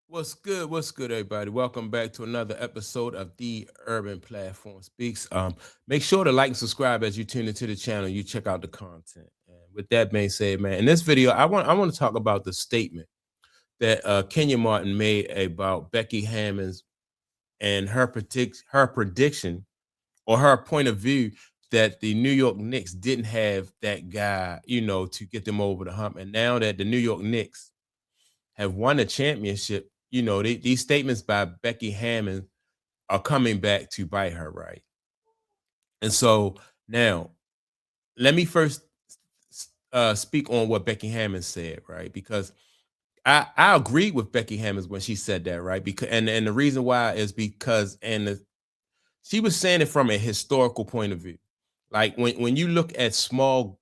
What's good? What's good, everybody? Welcome back to another episode of the Urban Platform Speaks. Make sure to like and subscribe as you tune into the channel. You check out the content. And with that being said, man, in this video, I want to talk about the statement that Kenyon Martin made about Becky Hammond's and her prediction or her point of view that the New York Knicks didn't have that guy, to get them over the hump. And now that the New York Knicks have won a championship, these statements by Becky Hammon are coming back to bite her, right? And so now, let me first speak on what Becky Hammon said, right? Because I agreed with Becky Hammon when she said that, right? Because and the reason why is because she was saying it from a historical point of view. Like when you look at small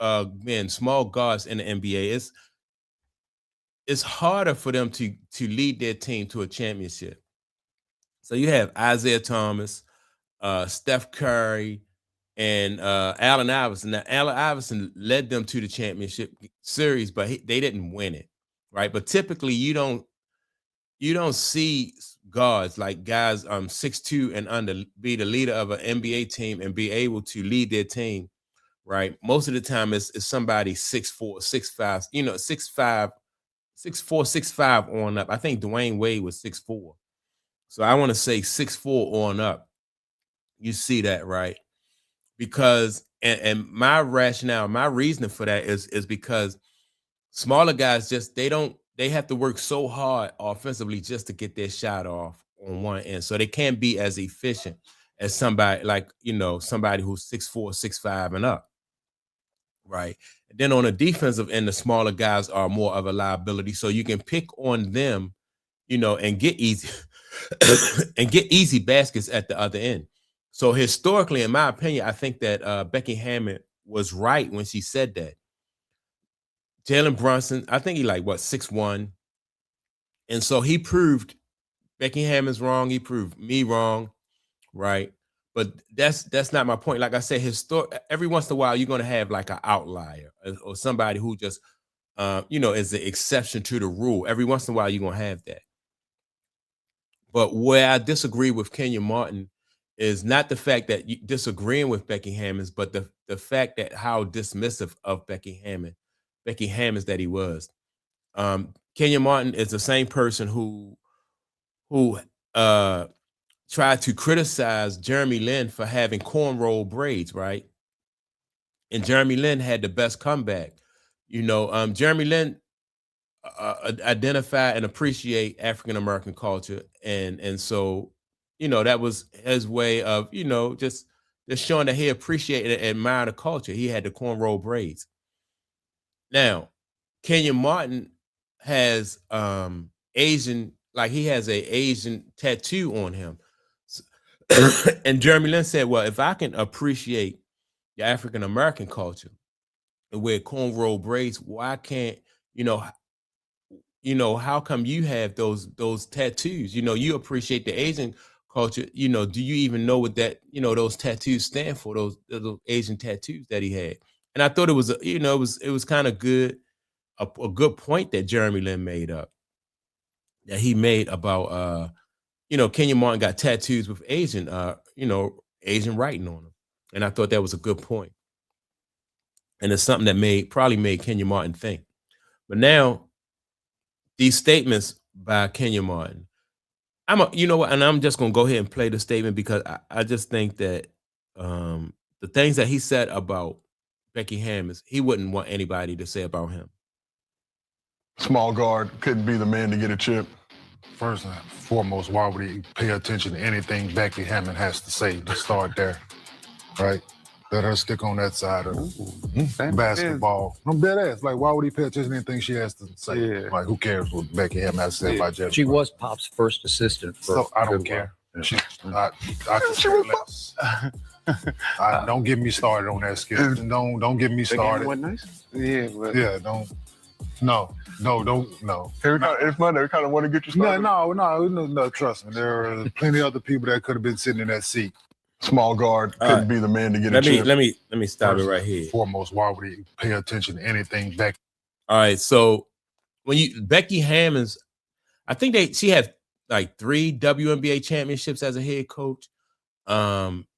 men, small guards in the NBA, it's harder for them to lead their team to a championship. So you have Isaiah Thomas, Steph Curry, and Allen Iverson. Now, Allen Iverson led them to the championship series, but they didn't win it, right? But typically, you don't see guards like guys 6'2" and under be the leader of an NBA team and be able to lead their team, right? Most of the time, it's somebody 6'4", 6'5", 6'4", 6'5" on up. I think Dwayne Wade was 6'4". So I want to say 6'4" on up. You see that, right? Because and my rationale, my reasoning for that is because smaller guys they have to work so hard offensively just to get their shot off on one end. So they can't be as efficient as somebody like, somebody who's 6'4", 6'5" and up. Right. And then on the defensive end, the smaller guys are more of a liability. So you can pick on them, and get easy and get easy baskets at the other end. So historically, in my opinion, I think that Becky Hammon was right when she said that. Jalen Brunson, I think he like what 6'1", and so he proved Becky Hammon's wrong. He proved me wrong, right? But that's not my point. Like I said, every once in a while, you're gonna have like an outlier or somebody who just, is the exception to the rule. Every once in a while, you're gonna have that. But where I disagree with Kenyon Martin is not the fact that you disagreeing with Becky Hammons, but the fact that how dismissive of Becky Hammons that he was. Kenyon Martin is the same person who uh tried to criticize Jeremy Lin for having cornrow braids, right? And Jeremy Lin had the best comeback. Jeremy Lin identify and appreciate African American culture, and so that was his way of just showing that he appreciated and admired the culture. He had the cornrow braids. Now, Kenyon Martin has Asian, like he has a Asian tattoo on him. And Jeremy Lin said, well, if I can appreciate the African American culture and wear cornrow braids, why can't, you know, how come you have those tattoos? You appreciate the Asian culture. Do you even know what that, those tattoos stand for, those Asian tattoos that he had? And I thought it was, it was kind of good, a good point that Jeremy Lin made up, that he made about Kenyon Martin got tattoos with Asian Asian writing on them. And I thought that was a good point. And it's something that probably made Kenyon Martin think. But now these statements by Kenyon Martin, you know what, and I'm just gonna go ahead and play the statement because I just think that the things that he said about Becky Hammons, he wouldn't want anybody to say about him. Small guard couldn't be the man to get a chip. First and foremost, why would he pay attention to anything Becky Hammon has to say? To start there, right? Let her stick on that side of basketball. I'm dead ass. Like, why would he pay attention to anything she has to say? Yeah. Like, who cares what Becky Hammon has to say about Jeff? She was Pop's first assistant. So I don't care. Yeah. Don't get me started on that skill. Don't get me started. What nice? Yeah, but don't. No. It's fun. They kind of want to get you started. No. Trust me, there are plenty of other people that could have been sitting in that seat. Small guard couldn't be the man to get a chip. Let me stop it right here. Foremost, why would he pay attention to anything Becky? All right, so when Becky Hammons, I think she had like 3 WNBA championships as a head coach.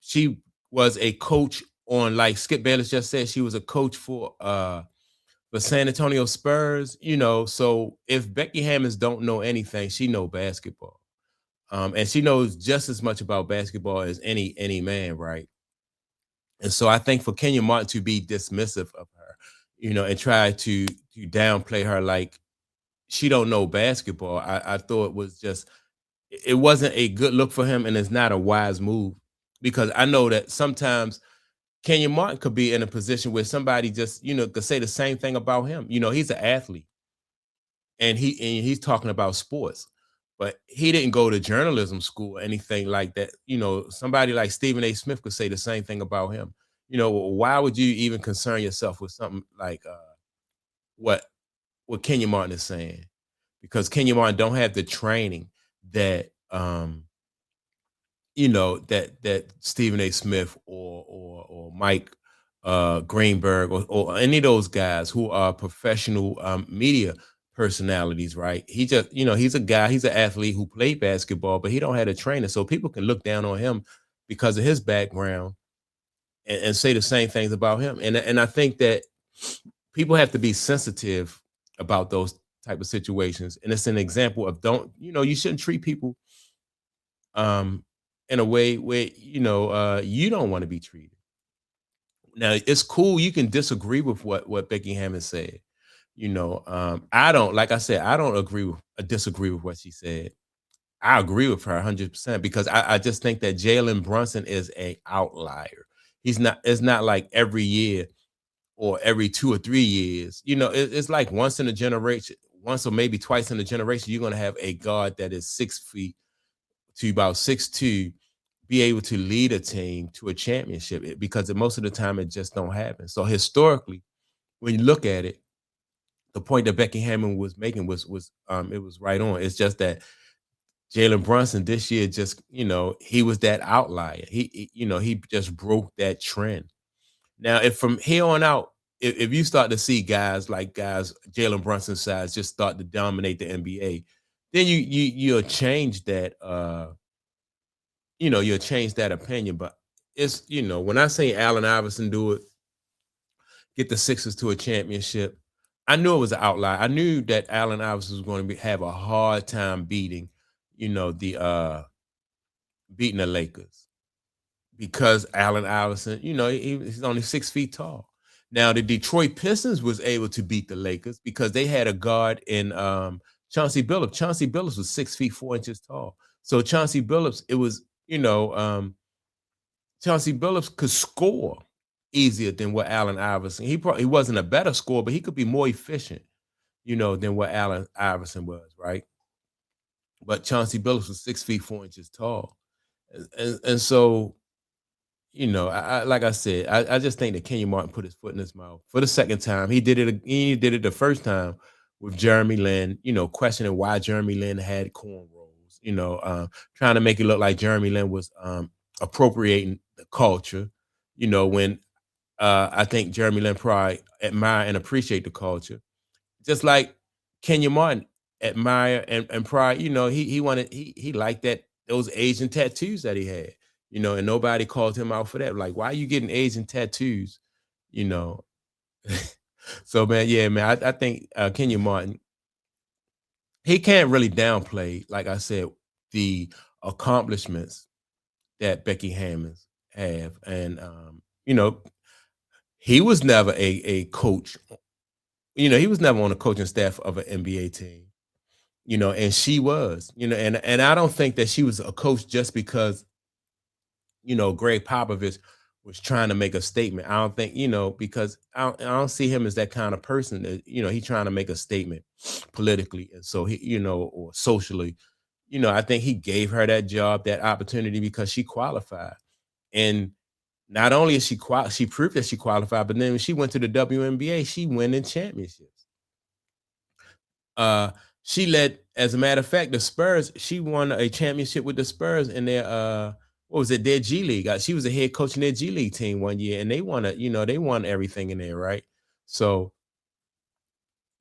She was a coach on, like Skip Bayless just said, she was a coach for the San Antonio Spurs, so if Becky Hammons don't know anything, she know basketball. And she knows just as much about basketball as any man, right? And so I think for Kenyon Martin to be dismissive of her, and try to downplay her like she don't know basketball, I thought it wasn't a good look for him, and it's not a wise move, because I know that sometimes Kenyon Martin could be in a position where somebody just, could say the same thing about him. He's an athlete, and he's talking about sports, but he didn't go to journalism school or anything like that. Somebody like Stephen A. Smith could say the same thing about him. Why would you even concern yourself with something like what Kenyon Martin is saying? Because Kenyon Martin don't have the training that that Stephen A. Smith or Mike Greenberg or any of those guys who are professional media personalities, right? He just, he's an athlete who played basketball, but he don't have a trainer. So people can look down on him because of his background and say the same things about him. And I think that people have to be sensitive about those type of situations. And it's an example of you shouldn't treat people in a way where you don't want to be treated. Now it's cool, you can disagree with what Becky Hammon said. I don't, like I said, I don't disagree with what she said. I agree with her 100% because I just think that Jalen Brunson is an outlier. It's not like every year or every 2 or 3 years. It's like once in a generation, once or maybe twice in a generation, you're going to have a guard that is 6 feet to about 6'2", be able to lead a team to a championship, because most of the time it just don't happen. So historically, when you look at it, the point that Becky Hammon was making was it was right on. It's just that Jalen Brunson this year just, he was that outlier. He just broke that trend. Now, if from here on out, if you start to see guys Jalen Brunson size just start to dominate the NBA, then you'll change that you'll change that opinion. But it's, when I say Allen Iverson get the Sixers to a championship, I knew it was an outlier. I knew that Allen Iverson was going to have a hard time beating the Lakers, because Allen Iverson, he's only 6 feet tall. Now the Detroit Pistons was able to beat the Lakers because they had a guard in Chauncey Billups. Chauncey Billups was 6 feet 4 inches tall. So Chauncey Billups, it was, Chauncey Billups could score easier than what Allen Iverson. He wasn't a better scorer, but he could be more efficient, than what Allen Iverson was, right? But Chauncey Billups was 6 feet 4 inches tall. And so, like I said, I just think that Kenyon Martin put his foot in his mouth for the second time. He did it the first time with Jeremy Lin, questioning why Jeremy Lin had cornrows, trying to make it look like Jeremy Lin was appropriating the culture, when I think Jeremy Lin probably admire and appreciate the culture, just like Kenyon Martin admire and pride. He liked those Asian tattoos that he had, and nobody called him out for that. Like, why are you getting Asian tattoos? So man, yeah, man, I think Kenyon Martin, he can't really downplay, like I said, the accomplishments that Becky Hammon have. And he was never a coach. He was never on the coaching staff of an NBA team. And she was, and I don't think that she was a coach just because, Greg Popovich was trying to make a statement. I don't think, because I don't see him as that kind of person that, he's trying to make a statement politically. And so he, or socially, I think he gave her that job, that opportunity, because she qualified. And not only is she proved that she qualified, but then when she went to the WNBA, she won in championships. She led, as a matter of fact, the Spurs, she won a championship with the Spurs in their their G League. She was a head coach in their G League team one year, and they won they won everything in there, right? So,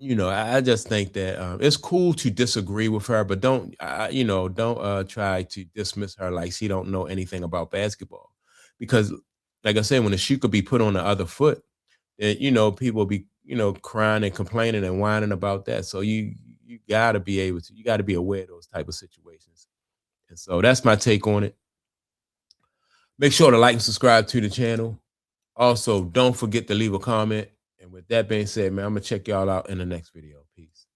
you know, I just think that it's cool to disagree with her, but don't, you know, don't try to dismiss her like she don't know anything about basketball. Because, like I said, when the shoe could be put on the other foot, then, you know, people be, you know, crying and complaining and whining about that. So you gotta be able to, you gotta be aware of those type of situations. And so that's my take on it. Make sure to like and subscribe to the channel. Also, don't forget to leave a comment. And with that being said, man, I'm gonna check y'all out in the next video. Peace.